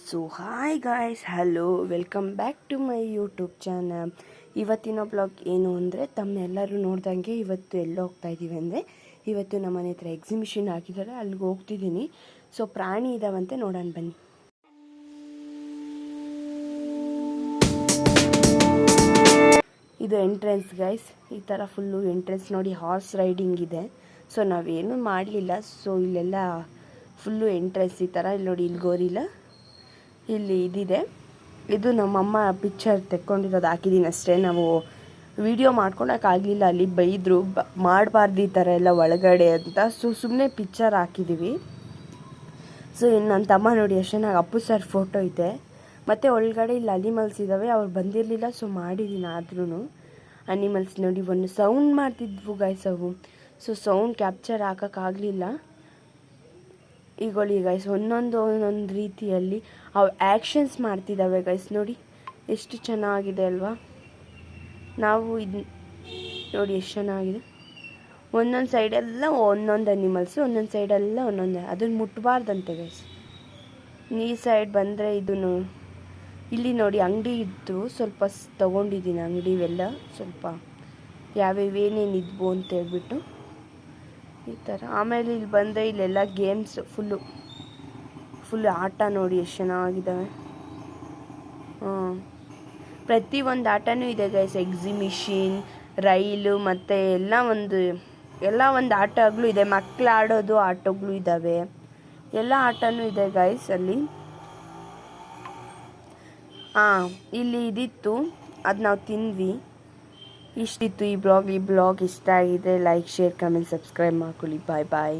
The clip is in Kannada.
So hi guys, hello, welcome back to my YouTube channel. ಇವತ್ತಿನ ಬ್ಲಾಗ್ ಏನು ಅಂದರೆ, ತಮ್ಮೆಲ್ಲರೂ ನೋಡ್ದಂಗೆ ಇವತ್ತು ಎಲ್ಲೋ ಹೋಗ್ತಾ ಇದ್ದೀವಿ ಅಂದರೆ, ಇವತ್ತು ನಮ್ಮ ಮನೆ ಹತ್ರ ಎಕ್ಸಿಬಿಷನ್ ಆಗಿದ್ದಾರೆ, ಅಲ್ಲಿಗೆ ಹೋಗ್ತಿದ್ದೀನಿ. ಸೊ ಪ್ರಾಣಿ ಇದ್ದಾವಂತೆ, ನೋಡೋಣ ಬನ್ನಿ. ಇದು ಎಂಟ್ರೆನ್ಸ್ ಗೈಸ್, ಈ ಥರ ಫುಲ್ಲು ಎಂಟ್ರೆನ್ಸ್ ನೋಡಿ, ಹಾರ್ಸ್ ರೈಡಿಂಗ್ ಇದೆ. ಸೊ ನಾವೇನು ಮಾಡಲಿಲ್ಲ, ಸೊ ಇಲ್ಲೆಲ್ಲ ಫುಲ್ಲು ಎಂಟ್ರೆನ್ಸ್ ಈ ಥರ. ಇಲ್ಲಿ ನೋಡಿ, ಇಲ್ಲಿ ಗೋರಿಲ್ಲ, ಇಲ್ಲಿ ಇದಿದೆ. ಇದು ನಮ್ಮಮ್ಮ ಪಿಕ್ಚರ್ ತೆಕ್ಕೊಂಡಿರೋದು, ಹಾಕಿದ್ದೀನಿ ಅಷ್ಟೇ. ನಾವು ವಿಡಿಯೋ ಮಾಡ್ಕೊಳಕ್ಕಾಗಲಿಲ್ಲ, ಅಲ್ಲಿ ಬೈದರು, ಮಾಡಬಾರ್ದು ಈ ಥರ ಎಲ್ಲ ಒಳಗಡೆ ಅಂತ. ಸೊ ಸುಮ್ಮನೆ ಪಿಕ್ಚರ್ ಹಾಕಿದ್ದೀವಿ. ಸೊ ಇನ್ನು ನನ್ನ ತಮ್ಮ ನೋಡಿ ಎಷ್ಟು ಚೆನ್ನಾಗಿ ಅಪ್ಪು ಸರ್ ಫೋಟೋ ಇದೆ. ಮತ್ತು ಒಳಗಡೆ ಇಲ್ಲಿ ಅನಿಮಲ್ಸ್ ಇದ್ದಾವೆ, ಅವ್ರು ಬಂದಿರಲಿಲ್ಲ, ಸೊ ಮಾಡಿದ್ದೀನಿ. ಆದ್ರೂ ಅನಿಮಲ್ಸ್ ನೋಡಿ, ಒಂದು ಸೌಂಡ್ ಮಾಡ್ತಿದ್ವು ಗೈಸ್ ಅವು. ಸೊ ಸೌಂಡ್ ಕ್ಯಾಪ್ಚರ್ ಹಾಕೋಕ್ಕಾಗಲಿಲ್ಲ. ಈಗೊಳ್ಳಿ ಗೈಸ್, ಒಂದೊಂದು ರೀತಿಯಲ್ಲಿ ಅವು ಆ್ಯಕ್ಷನ್ಸ್ ಮಾಡ್ತಿದ್ದಾವೆ ಗೈಸ್. ನೋಡಿ ಎಷ್ಟು ಚೆನ್ನಾಗಿದೆ ಅಲ್ವಾ. ನಾವು ಇದು ನೋಡಿ ಎಷ್ಟು ಚೆನ್ನಾಗಿದೆ. ಒಂದೊಂದು ಸೈಡೆಲ್ಲ ಒಂದೊಂದು ಅನಿಮಲ್ಸು, ಒಂದೊಂದು ಸೈಡೆಲ್ಲ ಒಂದೊಂದು. ಅದನ್ನು ಮುಟ್ಟಬಾರ್ದಂತೆ ಗೈಸ್. ಈ ಸೈಡ್ ಬಂದರೆ ಇದನ್ನು ಇಲ್ಲಿ ನೋಡಿ ಅಂಗಡಿ ಇತ್ತು, ಸ್ವಲ್ಪ ತೊಗೊಂಡಿದ್ದೀನಿ ಅಂಗಡಿವೆಲ್ಲ, ಸ್ವಲ್ಪ ಯಾವ್ಯಾವ ಏನೇನು ಇದ್ವು ಅಂತ ಹೇಳ್ಬಿಟ್ಟು ಈ ಥರ. ಆಮೇಲೆ ಇಲ್ಲಿ ಬಂದರೆ ಇಲ್ಲೆಲ್ಲ ಗೇಮ್ಸ್ ಫುಲ್ಲು ಆಟ ನೋಡಿ ಎಷ್ಟು ಚೆನ್ನಾಗಿದ್ದಾವೆ. ಪ್ರತಿಯೊಂದು ಆಟನೂ ಇದೆ ಗೈಸ್. ಎಕ್ಸಿಬಿಷನ್, ರೈಲು ಮತ್ತು ಎಲ್ಲ ಒಂದು ಆಟಗಳು ಇದೆ. ಮಕ್ಕಳು ಆಡೋದು ಆಟಗಳು ಇದ್ದಾವೆ, ಎಲ್ಲ ಆಟನೂ ಇದೆ ಗೈಸ್ ಅಲ್ಲಿ. ಇಲ್ಲಿ ಇದಿತ್ತು, ಅದು ನಾವು ತಿಂದ್ವಿ. ಇಷ್ಟಿತ್ತು ಈ ಬ್ಲಾಗ್ ಇಷ್ಟ ಆಗಿದೆ ಲೈಕ್, ಶೇರ್, ಕಮೆಂಟ್, ಸಬ್ಸ್ಕ್ರೈಬ್ ಮಾಡ್ಕೊಳ್ಳಿ. ಬಾಯ್ ಬಾಯ್.